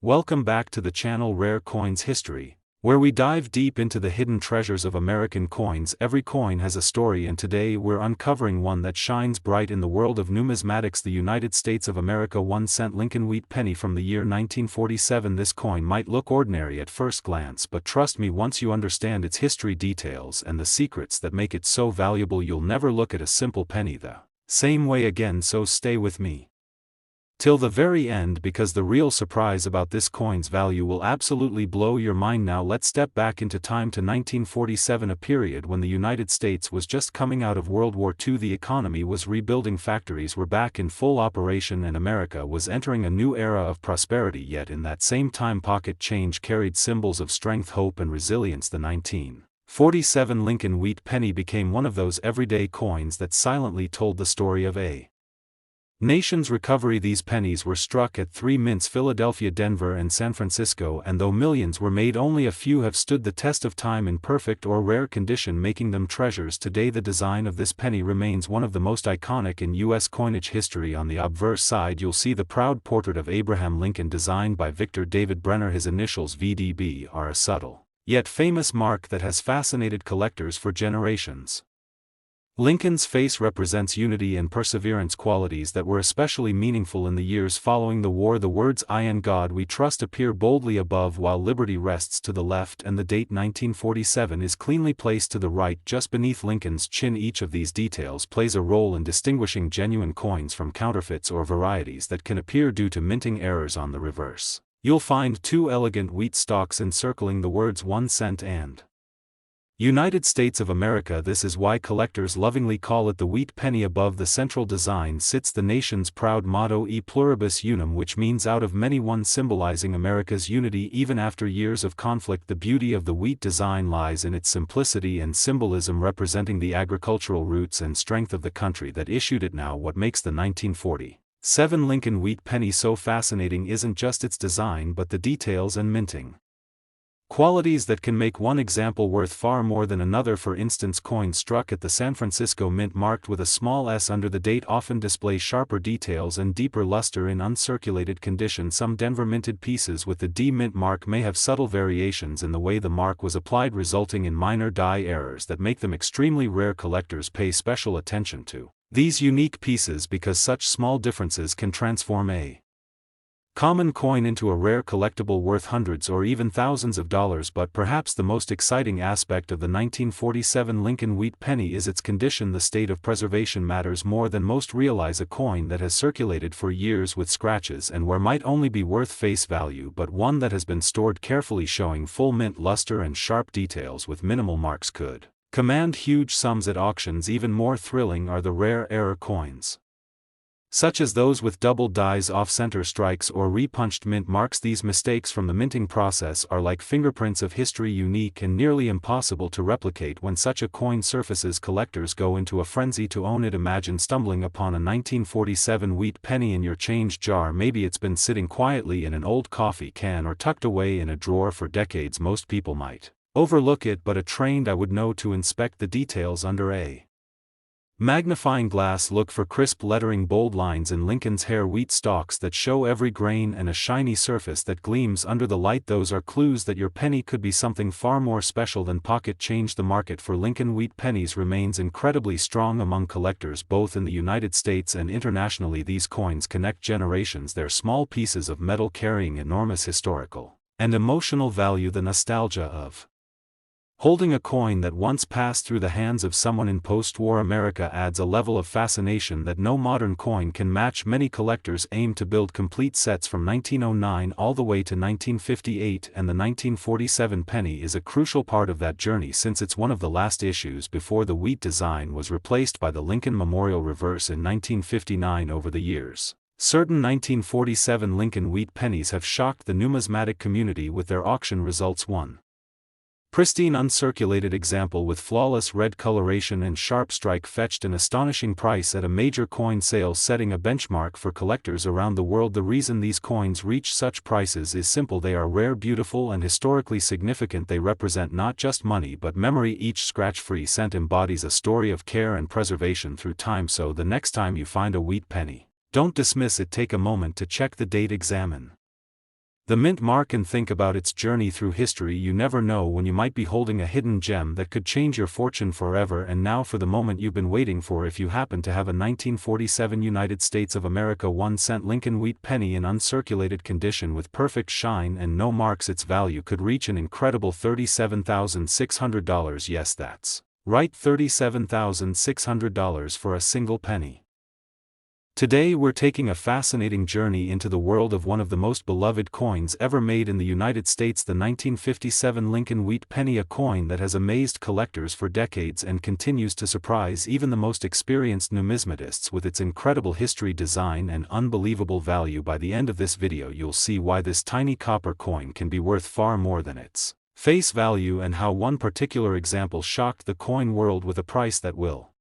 Welcome back to the channel Rare Coins History, where we dive deep into the hidden treasures of American coins. Every coin has a story, and today we're uncovering one that shines bright in the world of numismatics. The United States of America 1-cent Lincoln wheat penny from the year 1947. This coin might look ordinary at first glance, but trust me, once you understand its history, details, and the secrets that make it so valuable, you'll never look at a simple penny the same way again. So stay with me till the very end, because the real surprise about this coin's value will absolutely blow your mind. Now let's step back into time to 1947, a period when the United States was just coming out of World War II. The economy was rebuilding, factories were back in full operation, and America was entering a new era of prosperity. Yet in that same time, pocket change carried symbols of strength, hope, and resilience. The 1947 Lincoln wheat penny became one of those everyday coins that silently told the story of a nation's recovery. These pennies were struck at three mints: Philadelphia, Denver, and San Francisco, and though millions were made, only a few have stood the test of time in perfect or rare condition, making them treasures. Today, the design of this penny remains one of the most iconic in U.S. coinage history. On the obverse side, you'll see the proud portrait of Abraham Lincoln, designed by Victor David Brenner. His initials VDB are a subtle, yet famous mark that has fascinated collectors for generations. Lincoln's face represents unity and perseverance, qualities that were especially meaningful in the years following the war. The words "I and God we trust" appear boldly above, while liberty rests to the left, and the date 1947 is cleanly placed to the right, just beneath Lincoln's chin. Each of these details plays a role in distinguishing genuine coins from counterfeits or varieties that can appear due to minting errors. On the reverse, you'll find two elegant wheat stalks encircling the words 1 cent and United States of America. This is why collectors lovingly call it the wheat penny. Above the central design sits the nation's proud motto, E pluribus unum, which means out of many one, symbolizing America's unity even after years of conflict. The beauty of the wheat design lies in its simplicity and symbolism, representing the agricultural roots and strength of the country that issued it. Now, what makes the 1947 Lincoln wheat penny so fascinating isn't just its design, but the details and minting qualities that can make one example worth far more than another. For instance, coins struck at the San Francisco Mint marked with a small S under the date often display sharper details and deeper luster in uncirculated condition. Some Denver minted pieces with the D Mint mark may have subtle variations in the way the mark was applied, resulting in minor die errors that make them extremely rare. Collectors pay special attention to these unique pieces because such small differences can transform a common coin into a rare collectible worth hundreds or even thousands of dollars. But perhaps the most exciting aspect of the 1947 Lincoln wheat penny is its condition. The state of preservation matters more than most realize. A coin that has circulated for years with scratches and wear might only be worth face value, but one that has been stored carefully, showing full mint luster and sharp details with minimal marks, could command huge sums at auctions. Even more thrilling are the rare error coins, such as those with double dies, off-center strikes, or repunched mint marks. These mistakes from the minting process are like fingerprints of history, unique and nearly impossible to replicate. When such a coin surfaces, collectors go into a frenzy to own it. Imagine stumbling upon a 1947 wheat penny in your change jar. Maybe it's been sitting quietly in an old coffee can or tucked away in a drawer for decades. Most people might overlook it, but a trained eye would know to inspect the details under a magnifying glass. Look for crisp lettering, bold lines in Lincoln's hair, wheat stalks that show every grain, and a shiny surface that gleams under the light. Those are clues that your penny could be something far more special than pocket change. The market for Lincoln wheat pennies remains incredibly strong among collectors, both in the United States and internationally. These coins connect generations, their small pieces of metal carrying enormous historical and emotional value. The nostalgia of holding a coin that once passed through the hands of someone in post-war America adds a level of fascination that no modern coin can match. Many collectors aim to build complete sets from 1909 all the way to 1958, and the 1947 penny is a crucial part of that journey, since it's one of the last issues before the wheat design was replaced by the Lincoln Memorial reverse in 1959. Over the years, certain 1947 Lincoln wheat pennies have shocked the numismatic community with their auction results. One pristine uncirculated example with flawless red coloration and sharp strike fetched an astonishing price at a major coin sale, setting a benchmark for collectors around the world. The reason these coins reach such prices is simple: they are rare, beautiful, and historically significant. They represent not just money but memory. Each scratch-free cent embodies a story of care and preservation through time. So the next time you find a wheat penny, don't dismiss it. Take a moment to check the date, examine The mint mark, and think about its journey through history. You never know when you might be holding a hidden gem that could change your fortune forever. And now for the moment you've been waiting for. If you happen to have a 1947 United States of America 1-cent Lincoln wheat penny in uncirculated condition with perfect shine and no marks, its value could reach an incredible $37,600. Yes, that's right, $37,600 for a single penny. Today we're taking a fascinating journey into the world of one of the most beloved coins ever made in the United States, the 1957 Lincoln wheat penny, a coin that has amazed collectors for decades and continues to surprise even the most experienced numismatists with its incredible history, design, and unbelievable value. By the end of this video you'll see why this tiny copper coin can be worth far more than its face value, and how one particular example shocked the coin world with a price that will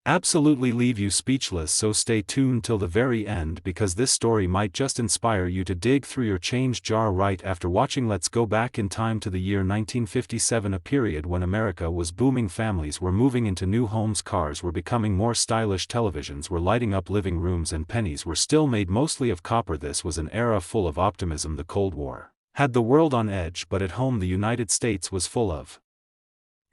absolutely leave you speechless. So stay tuned till the very end, because this story might just inspire you to dig through your change jar right after watching. Let's go back in time to the year 1957, a period when America was booming. Families were moving into new homes, cars were becoming more stylish, televisions were lighting up living rooms, and pennies were still made mostly of copper. This was an era full of optimism. The Cold War had the world on edge, but at home the United States was full of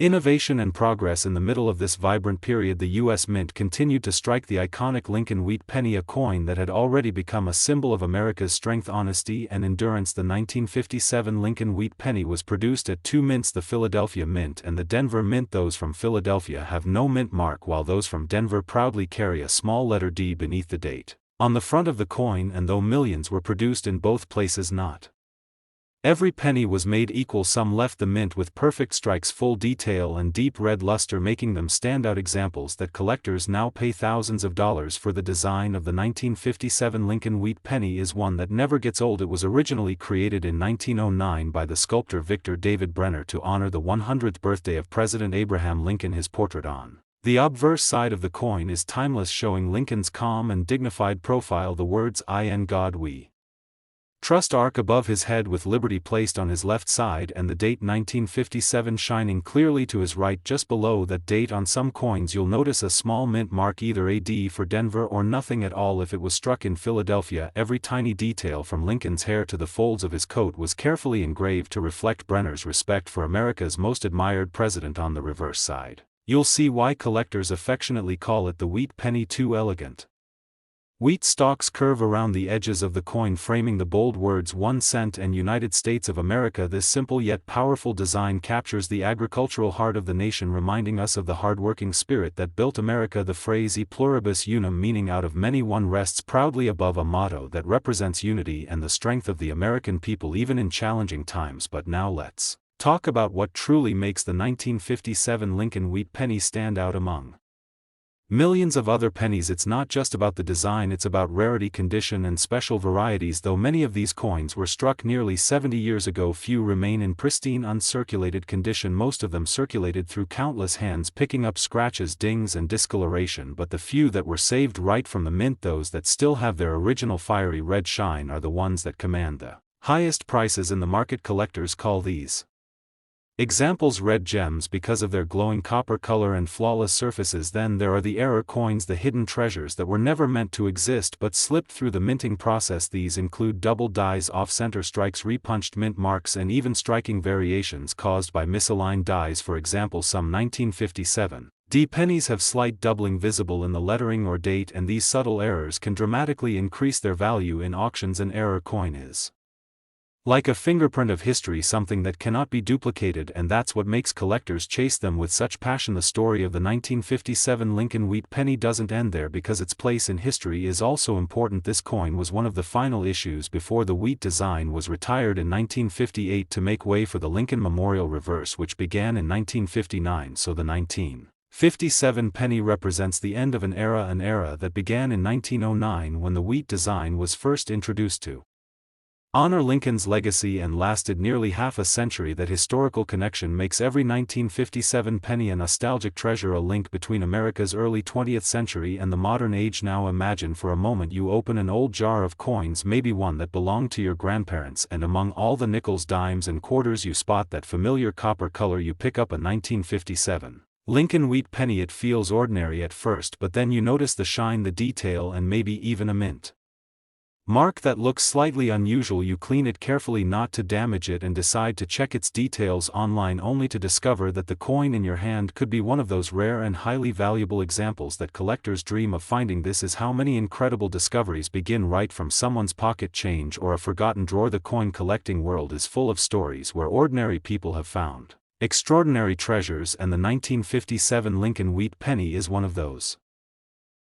innovation and progress. In the middle of this vibrant period, the U.S. Mint continued to strike the iconic Lincoln wheat penny, a coin that had already become a symbol of America's strength, honesty, and endurance. The 1957 Lincoln wheat penny was produced at two mints, the Philadelphia Mint and the Denver Mint. Those from Philadelphia have no mint mark, while those from Denver proudly carry a small letter D beneath the date on the front of the coin. And though millions were produced in both places, not every penny was made equal. Some left the mint with perfect strikes, full detail, and deep red luster, making them standout examples that collectors now pay thousands of dollars for. The design of the 1957 Lincoln wheat penny is one that never gets old. It was originally created in 1909 by the sculptor Victor David Brenner to honor the 100th birthday of President Abraham Lincoln. His portrait on the obverse side of the coin is timeless, showing Lincoln's calm and dignified profile. The words "I and God We Trust" arc above his head, with liberty placed on his left side and the date 1957 shining clearly to his right just below that date. On some coins you'll notice a small mint mark, either a D for Denver or nothing at all if it was struck in Philadelphia. Every tiny detail from Lincoln's hair to the folds of his coat was carefully engraved to reflect Brenner's respect for America's most admired president. On the reverse side, you'll see why collectors affectionately call it the wheat penny. Too elegant wheat stalks curve around the edges of the coin, framing the bold words 1 cent and United States of America. This simple yet powerful design captures the agricultural heart of the nation, reminding us of the hardworking spirit that built America. The phrase "e pluribus unum," meaning out of many one, rests proudly above a motto that represents unity and the strength of the American people even in challenging times. But now let's talk about what truly makes the 1957 Lincoln wheat penny stand out among millions of other pennies. It's not just about the design, it's about rarity, condition, and special varieties. Though many of these coins were struck nearly 70 years ago, few remain in pristine uncirculated condition. Most of them circulated through countless hands, picking up scratches, dings, and discoloration. But the few that were saved right from the mint, those that still have their original fiery red shine, are the ones that command the highest prices in the market. Collectors call these examples red gems because of their glowing copper color and flawless surfaces. Then there are the error coins, the hidden treasures that were never meant to exist but slipped through the minting process. These include double dies, off-center strikes, repunched mint marks, and even striking variations caused by misaligned dies. For example, some 1957 D pennies have slight doubling visible in the lettering or date, and these subtle errors can dramatically increase their value in auctions. An error coin is like a fingerprint of history, something that cannot be duplicated, and that's what makes collectors chase them with such passion. The story of the 1957 Lincoln wheat penny doesn't end there, because its place in history is also important. This coin was one of the final issues before the wheat design was retired in 1958 to make way for the Lincoln Memorial Reverse, which began in 1959. So the 1957 penny represents the end of an era that began in 1909 when the wheat design was first introduced to honor Lincoln's legacy and lasted nearly half a century. That historical connection makes every 1957 penny a nostalgic treasure, a link between America's early 20th century and the modern age. Now imagine for a moment you open an old jar of coins, maybe one that belonged to your grandparents, and among all the nickels, dimes, and quarters you spot that familiar copper color. You pick up a 1957 Lincoln wheat penny. It feels ordinary at first, but then you notice the shine, the detail, and maybe even a mint Mark that looks slightly unusual. You clean it carefully not to damage it and decide to check its details online, only to discover that the coin in your hand could be one of those rare and highly valuable examples that collectors dream of finding. This is how many incredible discoveries begin, right from someone's pocket change or a forgotten drawer. The coin collecting world is full of stories where ordinary people have found extraordinary treasures, and the 1957 Lincoln wheat penny is one of those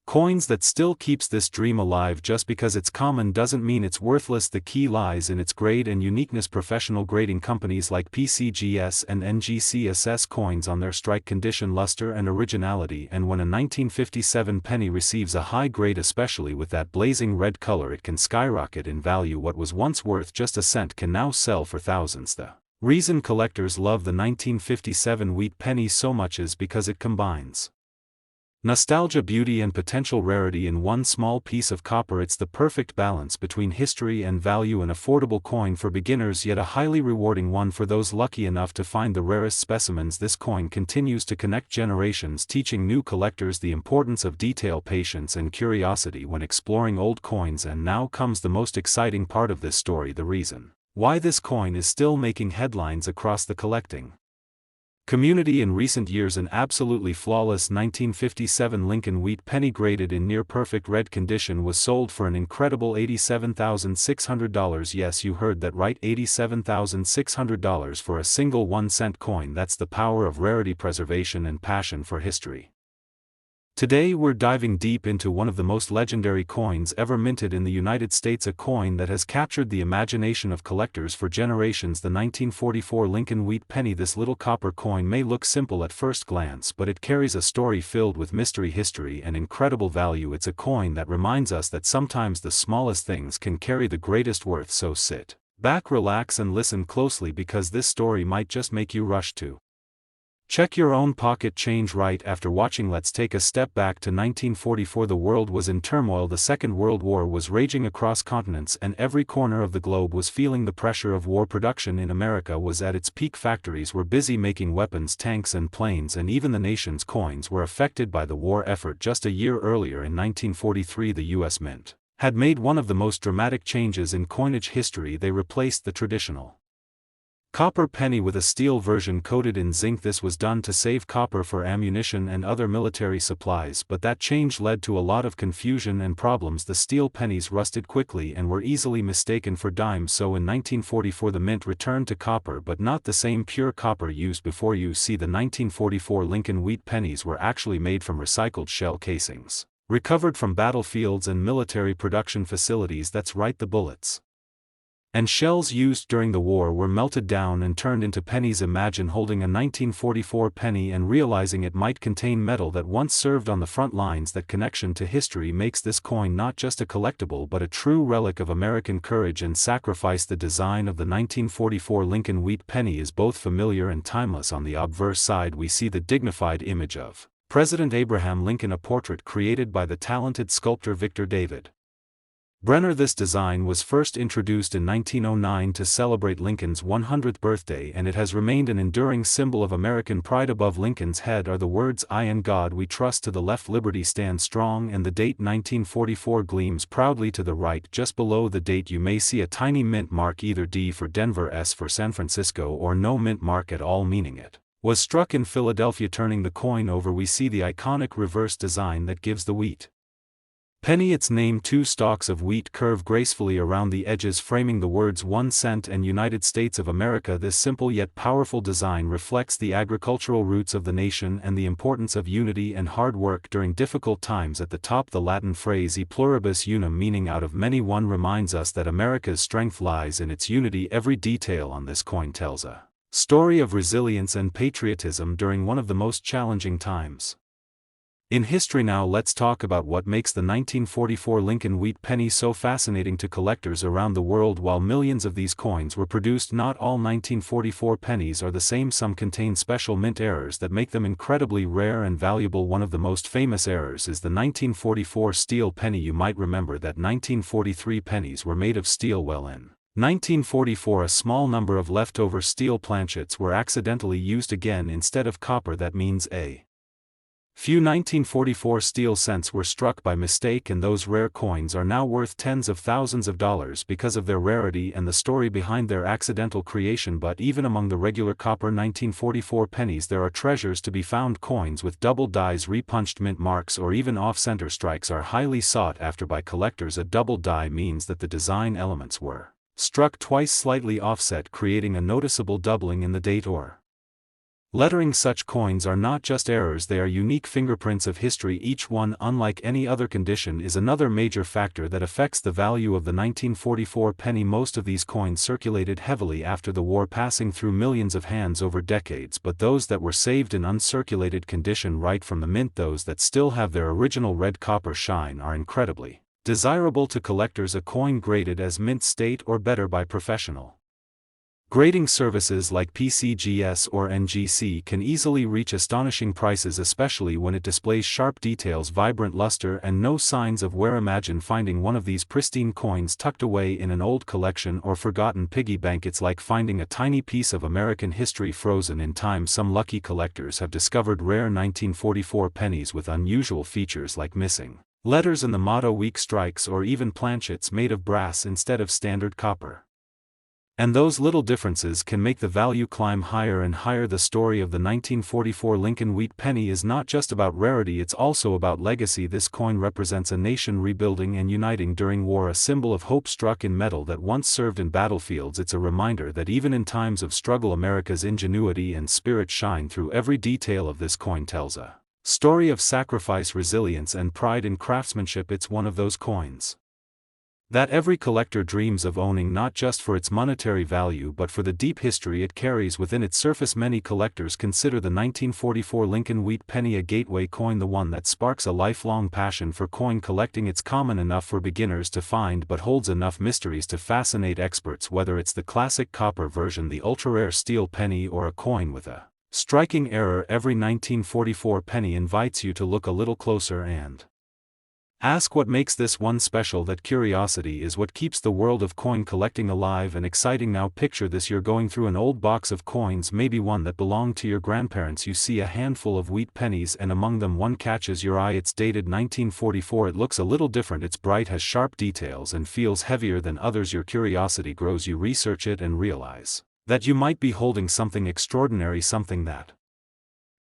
coins that still keeps this dream alive. Just because it's common doesn't mean it's worthless. The key lies in its grade and uniqueness. Professional grading companies like PCGS and NGC assess coins on their strike condition, luster, and originality, and when a 1957 penny receives a high grade, especially with that blazing red color, it can skyrocket in value. What was once worth just a cent can now sell for thousands. The reason collectors love the 1957 wheat penny so much is because it combines nostalgia, beauty, and potential rarity in one small piece of copper. It's the perfect balance between history and value, an affordable coin for beginners, yet a highly rewarding one for those lucky enough to find the rarest specimens. This coin continues to connect generations, teaching new collectors the importance of detail, patience, and curiosity when exploring old coins. And now comes the most exciting part of this story: the reason why this coin is still making headlines across the collecting community. In recent years, an absolutely flawless 1957 Lincoln wheat penny graded in near-perfect red condition was sold for an incredible $87,600. Yes, you heard that right, $87,600 for a single 1-cent coin. That's the power of rarity, preservation, and passion for history. Today we're diving deep into one of the most legendary coins ever minted in the United States, a coin that has captured the imagination of collectors for generations: the 1944 Lincoln wheat penny. This little copper coin may look simple at first glance, but it carries a story filled with mystery, history, and incredible value. It's a coin that reminds us that sometimes the smallest things can carry the greatest worth. So sit back, relax, and listen closely, because this story might just make you rush to check your own pocket change. Right after watching, let's take a step back to 1944. The world was in turmoil. The Second World War was raging across continents, and every corner of the globe was feeling the pressure of war. Production in America was at its peak. Factories were busy making weapons, tanks, and planes, and even the nation's coins were affected by the war effort. Just a year earlier, in 1943, the U.S. Mint had made one of the most dramatic changes in coinage history. They replaced the traditional copper penny with a steel version coated in zinc. This was done to save copper for ammunition and other military supplies, but that change led to a lot of confusion and problems. The steel pennies rusted quickly and were easily mistaken for dimes. So in 1944 the mint returned to copper, but not the same pure copper used before. You see, the 1944 Lincoln wheat pennies were actually made from recycled shell casings, recovered from battlefields and military production facilities. That's right, the bullets and shells used during the war were melted down and turned into pennies. Imagine holding a 1944 penny and realizing it might contain metal that once served on the front lines. That connection to history makes this coin not just a collectible but a true relic of American courage and sacrifice. The design of the 1944 Lincoln wheat penny is both familiar and timeless. On the obverse side we see the dignified image of President Abraham Lincoln, a portrait created by the talented sculptor Victor David Brenner. This design was first introduced in 1909 to celebrate Lincoln's 100th birthday, and it has remained an enduring symbol of American pride. Above Lincoln's head are the words "I and God We Trust." To the left, "Liberty stands strong," and the date 1944 gleams proudly to the right. Just below the date you may see a tiny mint mark, either D for Denver, S for San Francisco, or no mint mark at all, meaning it was struck in Philadelphia. Turning the coin over, we see the iconic reverse design that gives the wheat penny its name. Two stalks of wheat curve gracefully around the edges, framing the words 1 cent and United States of America. This simple yet powerful design reflects the agricultural roots of the nation and the importance of unity and hard work during difficult times. At the top, the Latin phrase "e pluribus unum," meaning out of many one, reminds us that America's strength lies in its unity. Every detail on this coin tells a story of resilience and patriotism during one of the most challenging times in history. Now let's talk about what makes the 1944 Lincoln wheat penny so fascinating to collectors around the world. While millions of these coins were produced, not all 1944 pennies are the same. Some contain special mint errors that make them incredibly rare and valuable. One of the most famous errors is the 1944 steel penny. You might remember that 1943 pennies were made of steel. Well, in 1944 a small number of leftover steel planchets were accidentally used again instead of copper. That means a Few 1944 steel cents were struck by mistake, and those rare coins are now worth tens of thousands of dollars because of their rarity and the story behind their accidental creation. But even among the regular copper 1944 pennies there are treasures to be found. Coins with double dies, repunched mint marks, or even off-center strikes are highly sought after by collectors. A double die means that the design elements were struck twice, slightly offset, creating a noticeable doubling in the date or lettering. Such coins are not just errors, they are unique fingerprints of history. Each one, unlike any other condition, is another major factor that affects the value of the 1944 penny. Most of these coins circulated heavily after the war, passing through millions of hands over decades, but those that were saved in uncirculated condition right from the mint, those that still have their original red copper shine, are incredibly desirable to collectors. A coin graded as mint state or better by professional grading services like PCGS or NGC can easily reach astonishing prices, especially when it displays sharp details, vibrant luster, and no signs of wear. Imagine finding one of these pristine coins tucked away in an old collection or forgotten piggy bank. It's like finding a tiny piece of American history frozen in time. Some lucky collectors have discovered rare 1944 pennies with unusual features like missing letters and the motto, weak strikes, or even planchets made of brass instead of standard copper. And those little differences can make the value climb higher and higher. The story of the 1944 Lincoln wheat penny is not just about rarity, it's also about legacy. This coin represents a nation rebuilding and uniting during war, a symbol of hope struck in metal that once served in battlefields. It's a reminder that even in times of struggle, America's ingenuity and spirit shine through. Every detail of this coin tells a story of sacrifice, resilience, and pride in craftsmanship. It's one of those coins that every collector dreams of owning, not just for its monetary value but for the deep history it carries within its surface. Many collectors consider the 1944 Lincoln wheat penny a gateway coin, the one that sparks a lifelong passion for coin collecting. It's common enough for beginners to find but holds enough mysteries to fascinate experts. Whether it's the classic copper version, the ultra-rare steel penny, or a coin with a striking error, every 1944 penny invites you to look a little closer and ask what makes this one special. That curiosity is what keeps the world of coin collecting alive and exciting. Now picture this: you're going through an old box of coins, maybe one that belonged to your grandparents. You see a handful of wheat pennies, and among them one catches your eye. It's dated 1944. It looks a little different. It's bright, has sharp details, and feels heavier than others. Your curiosity grows. You research it and realize that you might be holding something extraordinary, something that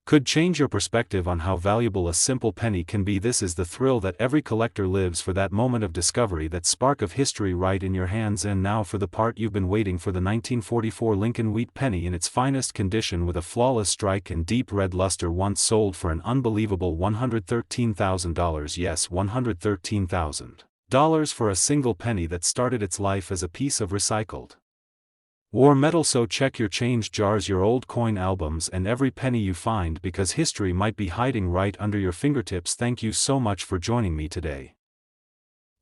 could change your perspective on how valuable a simple penny can be. This is the thrill that every collector lives for, that moment of discovery, that spark of history right in your hands. And now for the part you've been waiting for: the 1944 Lincoln wheat penny in its finest condition, with a flawless strike and deep red luster, once sold for an unbelievable $113,000. Yes, $113,000 for a single penny that started its life as a piece of recycled war metal. So check your change jars, your old coin albums, and every penny you find, because history might be hiding right under your fingertips. Thank you so much for joining me today.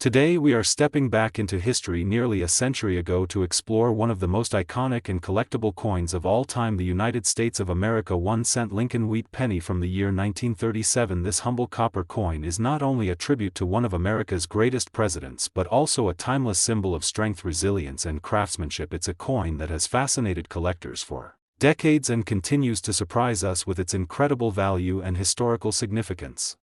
Today we are stepping back into history nearly a century ago to explore one of the most iconic and collectible coins of all time, the United States of America 1-cent Lincoln wheat penny from the year 1937. This humble copper coin is not only a tribute to one of America's greatest presidents but also a timeless symbol of strength, resilience, and craftsmanship. It's a coin that has fascinated collectors for decades and continues to surprise us with its incredible value and historical significance.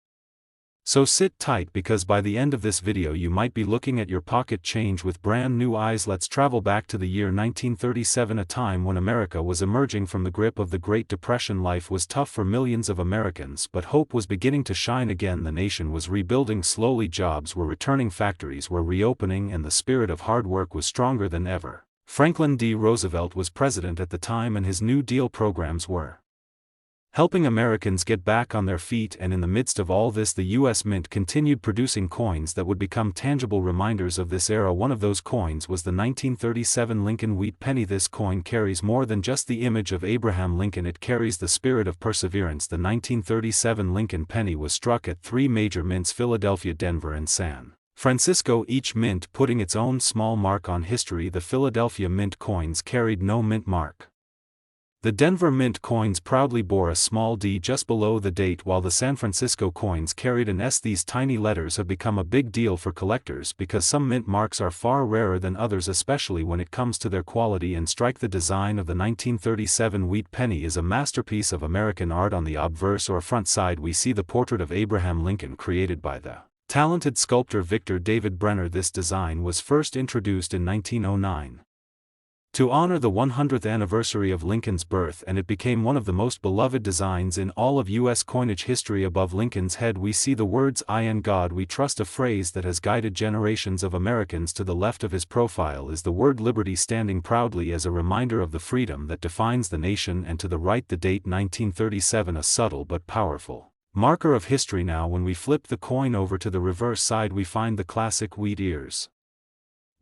So sit tight, because by the end of this video you might be looking at your pocket change with brand new eyes. Let's travel back to the year 1937, a time when America was emerging from the grip of the Great Depression. Life was tough for millions of Americans, but hope was beginning to shine again. The nation was rebuilding slowly, jobs were returning, factories were reopening, and the spirit of hard work was stronger than ever. Franklin D. Roosevelt was president at the time, and his New Deal programs were helping Americans get back on their feet. And in the midst of all this, the U.S. Mint continued producing coins that would become tangible reminders of this era. One of those coins was the 1937 Lincoln wheat penny. This coin carries more than just the image of Abraham Lincoln, it carries the spirit of perseverance. The 1937 Lincoln penny was struck at 3 major mints: Philadelphia, Denver, and San Francisco, each mint putting its own small mark on history. The Philadelphia Mint coins carried no mint mark, The Denver Mint coins proudly bore a small d just below the date, while the San Francisco coins carried an S. These tiny letters have become a big deal for collectors because some mint marks are far rarer than others, especially when it comes to their quality and strike. The design of the 1937 wheat penny is a masterpiece of American art. On the obverse or front side we see the portrait of Abraham Lincoln created by the talented sculptor Victor David Brenner. This design was first introduced in 1909. To honor the 100th anniversary of Lincoln's birth, and it became one of the most beloved designs in all of U.S. coinage history. Above Lincoln's head we see the words "I and God We Trust," a phrase that has guided generations of Americans. To the left of his profile is the word liberty standing proudly as a reminder of the freedom that defines the nation, and to the right the date 1937, a subtle but powerful marker of history. Now when we flip the coin over to the reverse side we find the classic wheat ears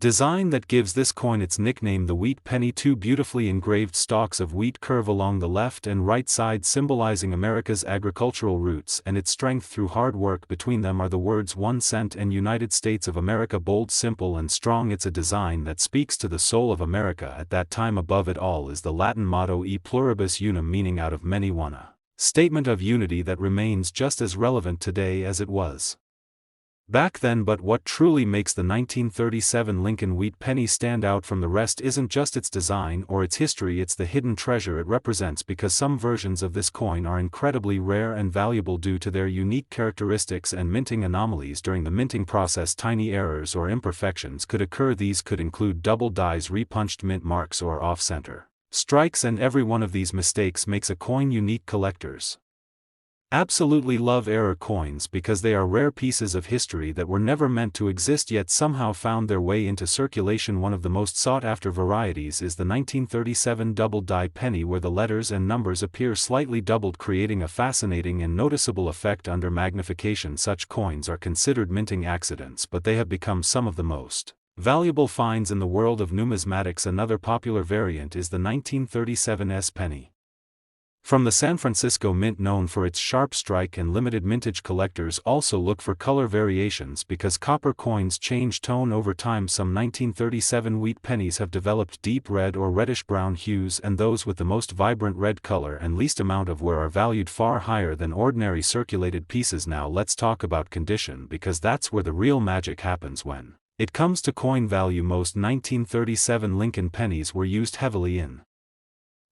design that gives this coin its nickname, the wheat penny. Two beautifully engraved stalks of wheat curve along the left and right side, symbolizing America's agricultural roots and its strength through hard work. Between them are the words 1 cent and United States of America, bold, simple and strong. It's a design that speaks to the soul of America at that time. Above it all is the Latin motto E pluribus unum, meaning out of many one, a statement of unity that remains just as relevant today as it was back then. But what truly makes the 1937 Lincoln wheat penny stand out from the rest isn't just its design or its history, it's the hidden treasure it represents, because some versions of this coin are incredibly rare and valuable due to their unique characteristics and minting anomalies. During the minting process tiny errors or imperfections could occur. These could include double dies, repunched mint marks or off-center strikes, and every one of these mistakes makes a coin unique. Collectors absolutely love error coins because they are rare pieces of history that were never meant to exist yet somehow found their way into circulation. One of the most sought-after varieties is the 1937 double die penny, where the letters and numbers appear slightly doubled, creating a fascinating and noticeable effect under magnification. Such coins are considered minting accidents, but they have become some of the most valuable finds in the world of numismatics. Another popular variant is the 1937 S penny from the San Francisco Mint, known for its sharp strike and limited mintage. Collectors also look for color variations because copper coins change tone over time. Some 1937 wheat pennies have developed deep red or reddish-brown hues, and those with the most vibrant red color and least amount of wear are valued far higher than ordinary circulated pieces. Now let's talk about condition, because that's where the real magic happens when it comes to coin value. Most 1937 Lincoln pennies were used heavily in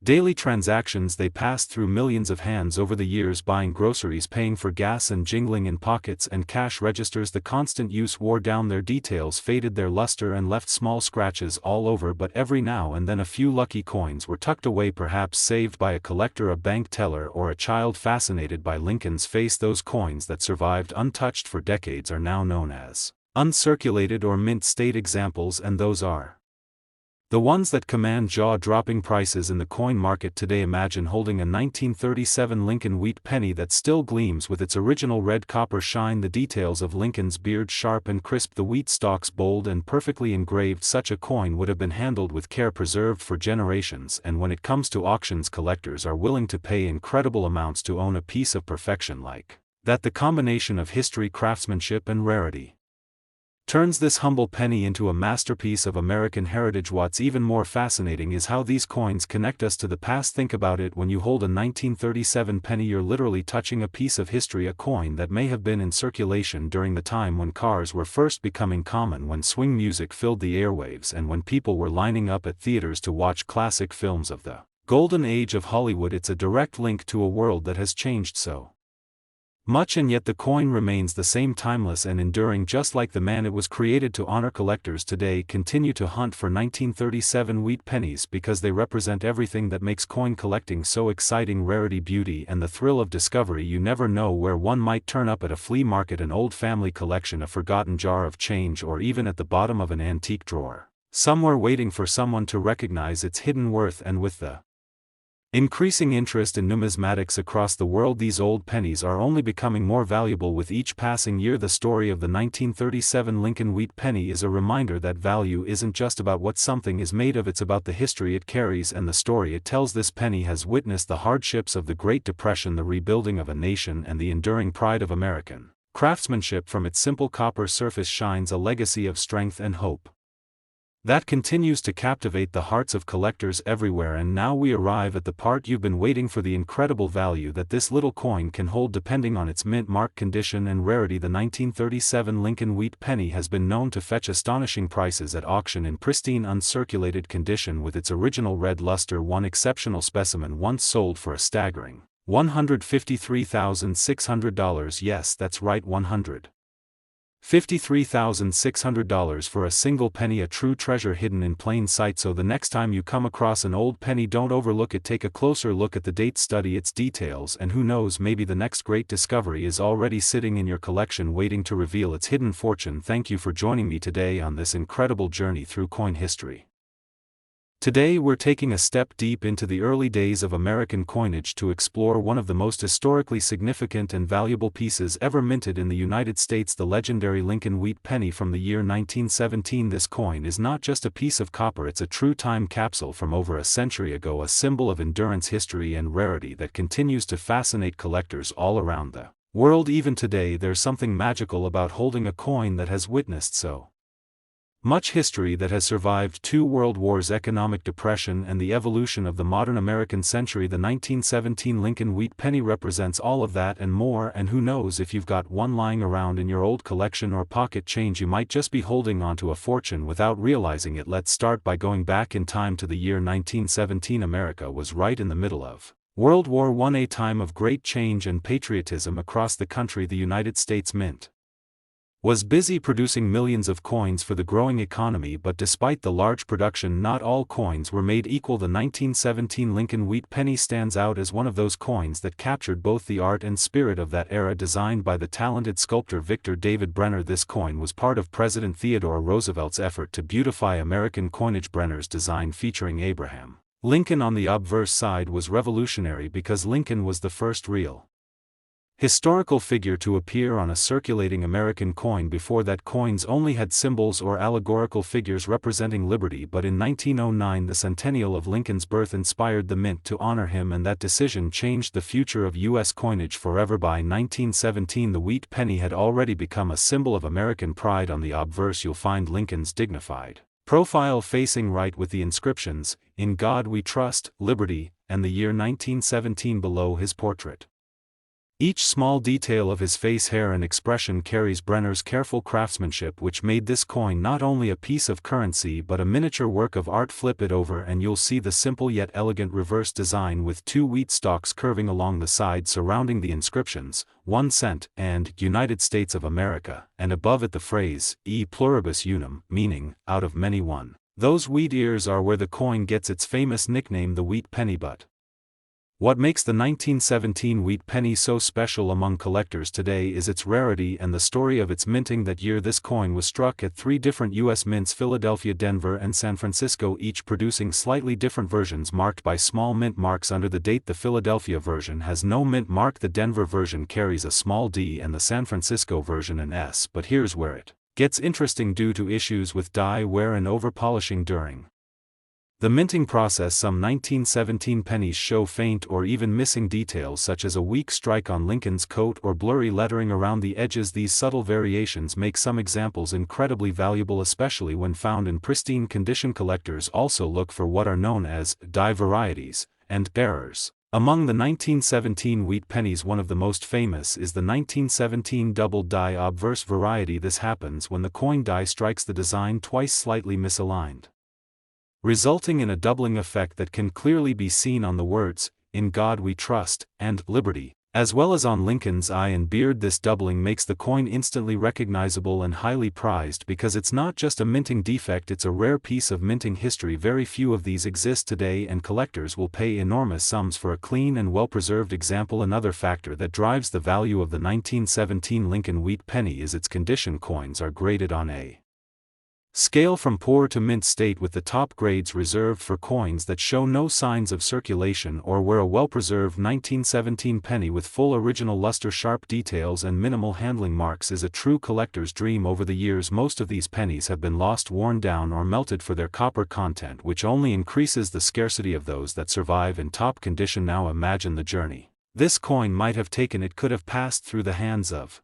daily transactions. They passed through millions of hands over the years, buying groceries, paying for gas and jingling in pockets and cash registers. The constant use wore down their details, faded their luster and left small scratches all over, but every now and then a few lucky coins were tucked away, perhaps saved by a collector, a bank teller or a child fascinated by Lincoln's face. Those coins that survived untouched for decades are now known as uncirculated or mint state examples, and those are the ones that command jaw-dropping prices in the coin market today. Imagine holding a 1937 Lincoln wheat penny that still gleams with its original red copper shine, the details of Lincoln's beard sharp and crisp, the wheat stalks bold and perfectly engraved. Such a coin would have been handled with care, preserved for generations, and when it comes to auctions, collectors are willing to pay incredible amounts to own a piece of perfection like that. The combination of history, craftsmanship and rarity turns this humble penny into a masterpiece of American heritage. What's even more fascinating is how these coins connect us to the past. Think about it, when you hold a 1937 penny you're literally touching a piece of history, a coin that may have been in circulation during the time when cars were first becoming common, when swing music filled the airwaves, and when people were lining up at theaters to watch classic films of the golden age of Hollywood. It's a direct link to a world that has changed so much, and yet the coin remains the same, timeless and enduring, just like the man it was created to honor. Collectors today continue to hunt for 1937 wheat pennies because they represent everything that makes coin collecting so exciting: rarity, beauty and the thrill of discovery. You never know where one might turn up: at a flea market, an old family collection, a forgotten jar of change, or even at the bottom of an antique drawer somewhere, waiting for someone to recognize its hidden worth. And with the increasing interest in numismatics across the world, these old pennies are only becoming more valuable with each passing year. The story of the 1937 Lincoln wheat penny is a reminder that value isn't just about what something is made of, it's about the history it carries and the story it tells. This penny has witnessed the hardships of the Great Depression, the rebuilding of a nation, and the enduring pride of American craftsmanship. From its simple copper surface shines a legacy of strength and hope. That continues to captivate the hearts of collectors everywhere, and now we arrive at the part you've been waiting for: the incredible value that this little coin can hold depending on its mint mark condition and rarity. The 1937 Lincoln wheat penny has been known to fetch astonishing prices at auction in pristine uncirculated condition with its original red luster. One exceptional specimen once sold for a staggering $153,600. Yes, that's right, $153,600 for a single penny, a true treasure hidden in plain sight. So the next time you come across an old penny, don't overlook it. Take a closer look at the date, study its details, and who knows, maybe the next great discovery is already sitting in your collection waiting to reveal its hidden fortune. Thank you for joining me today on this incredible journey through coin history. Today we're taking a step deep into the early days of American coinage to explore one of the most historically significant and valuable pieces ever minted in the United States, the legendary Lincoln wheat penny from the year 1917. This coin is not just a piece of copper, it's a true time capsule from over a century ago, a symbol of endurance, history, and rarity that continues to fascinate collectors all around the world. Even today, there's something magical about holding a coin that has witnessed so much history, that has survived 2 world wars, economic depression, and the evolution of the modern American century. The 1917 Lincoln wheat penny represents all of that and more, and who knows, if you've got one lying around in your old collection or pocket change, you might just be holding onto a fortune without realizing it. Let's start by going back in time to the year 1917. America was right in the middle of World War I, a time of great change and patriotism across the country. The United States Mint was busy producing millions of coins for the growing economy, but despite the large production, not all coins were made equal. The 1917 Lincoln wheat penny stands out as one of those coins that captured both the art and spirit of that era. Designed by the talented sculptor Victor David Brenner, this coin was part of President Theodore Roosevelt's effort to beautify American coinage. Brenner's design, featuring Abraham Lincoln on the obverse side, was revolutionary because Lincoln was the first real historical figure to appear on a circulating American coin. Before that, coins only had symbols or allegorical figures representing liberty, but in 1909, the centennial of Lincoln's birth inspired the mint to honor him, and that decision changed the future of U.S. coinage forever. By 1917, the wheat penny had already become a symbol of American pride. On the obverse, you'll find Lincoln's dignified profile facing right with the inscriptions, "In God We Trust, Liberty," and the year 1917 below his portrait. Each small detail of his face, hair, and expression carries Brenner's careful craftsmanship, which made this coin not only a piece of currency but a miniature work of art. Flip it over and you'll see the simple yet elegant reverse design with 2 wheat stalks curving along the side surrounding the inscriptions, 1 cent, and United States of America, and above it the phrase, E pluribus unum, meaning, out of many one. Those wheat ears are where the coin gets its famous nickname, the wheat penny. But what makes the 1917 wheat penny so special among collectors today is its rarity and the story of its minting. That year, this coin was struck at 3 different U.S. mints: Philadelphia, Denver, and San Francisco, each producing slightly different versions marked by small mint marks under the date. The Philadelphia version has no mint mark, the Denver version carries a small D, and the San Francisco version an S. But here's where it gets interesting. Due to issues with dye wear and over-polishing during the minting process, some 1917 pennies show faint or even missing details, such as a weak strike on Lincoln's coat or blurry lettering around the edges. These subtle variations make some examples incredibly valuable, especially when found in pristine condition. Collectors also look for what are known as dye varieties and errors. Among the 1917 wheat pennies, one of the most famous is the 1917 double die obverse variety. This happens when the coin die strikes the design twice, slightly misaligned, resulting in a doubling effect that can clearly be seen on the words, "In God We Trust," and "Liberty," as well as on Lincoln's eye and beard. This doubling makes the coin instantly recognizable and highly prized because it's not just a minting defect, it's a rare piece of minting history. Very few of these exist today, and collectors will pay enormous sums for a clean and well-preserved example. Another factor that drives the value of the 1917 Lincoln wheat penny is its condition. Coins are graded on a scale from poor to mint state, with the top grades reserved for coins that show no signs of circulation or where a well-preserved 1917 penny with full original luster, sharp details, and minimal handling marks is a true collector's dream. Over the years, most of these pennies have been lost, worn down, or melted for their copper content, which only increases the scarcity of those that survive in top condition. Now imagine the journey this coin might have taken. It could have passed through the hands of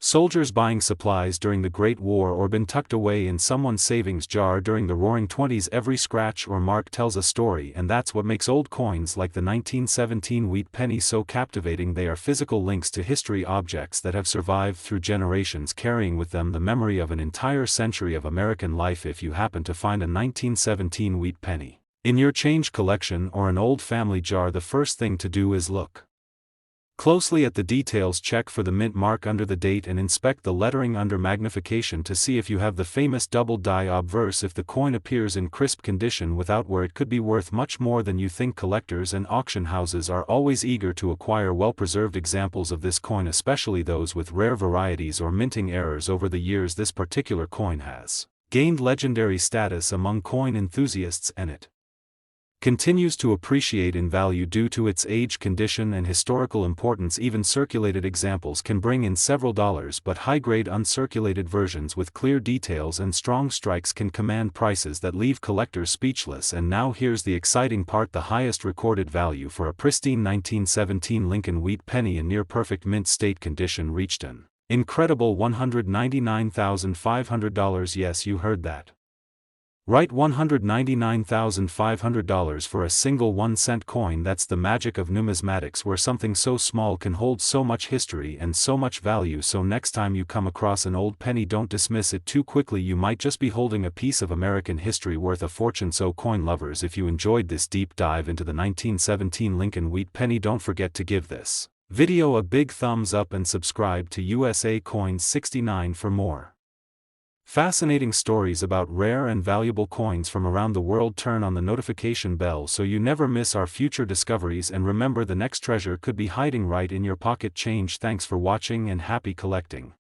Soldiers buying supplies during the Great War or been tucked away in someone's savings jar during the Roaring Twenties. Every scratch or mark tells a story, and that's what makes old coins like the 1917 wheat penny so captivating. They are physical links to history, objects that have survived through generations, carrying with them the memory of an entire century of American life. If you happen to find a 1917 wheat penny in your change collection or an old family jar, the first thing to do is look closely at the details. Check for the mint mark under the date and inspect the lettering under magnification to see if you have the famous double die obverse. If the coin appears in crisp condition without wear, it could be worth much more than you think. Collectors and auction houses are always eager to acquire well-preserved examples of this coin, especially those with rare varieties or minting errors. Over the years, this particular coin has gained legendary status among coin enthusiasts, and it continues to appreciate in value due to its age, condition, and historical importance. Even circulated examples can bring in several dollars, but high-grade uncirculated versions with clear details and strong strikes can command prices that leave collectors speechless. And now here's the exciting part: the highest recorded value for a pristine 1917 Lincoln wheat penny in near-perfect mint state condition reached an incredible $199,500. Yes, you heard that right, $199,500 for a single 1-cent coin. That's the magic of numismatics, where something so small can hold so much history and so much value. So next time you come across an old penny, don't dismiss it too quickly. You might just be holding a piece of American history worth a fortune. So coin lovers, if you enjoyed this deep dive into the 1917 Lincoln wheat penny, don't forget to give this video a big thumbs up and subscribe to USA Coins 69 for more fascinating stories about rare and valuable coins from around the world. Turn on the notification bell so you never miss our future discoveries, and remember, the next treasure could be hiding right in your pocket change. Thanks for watching and happy collecting.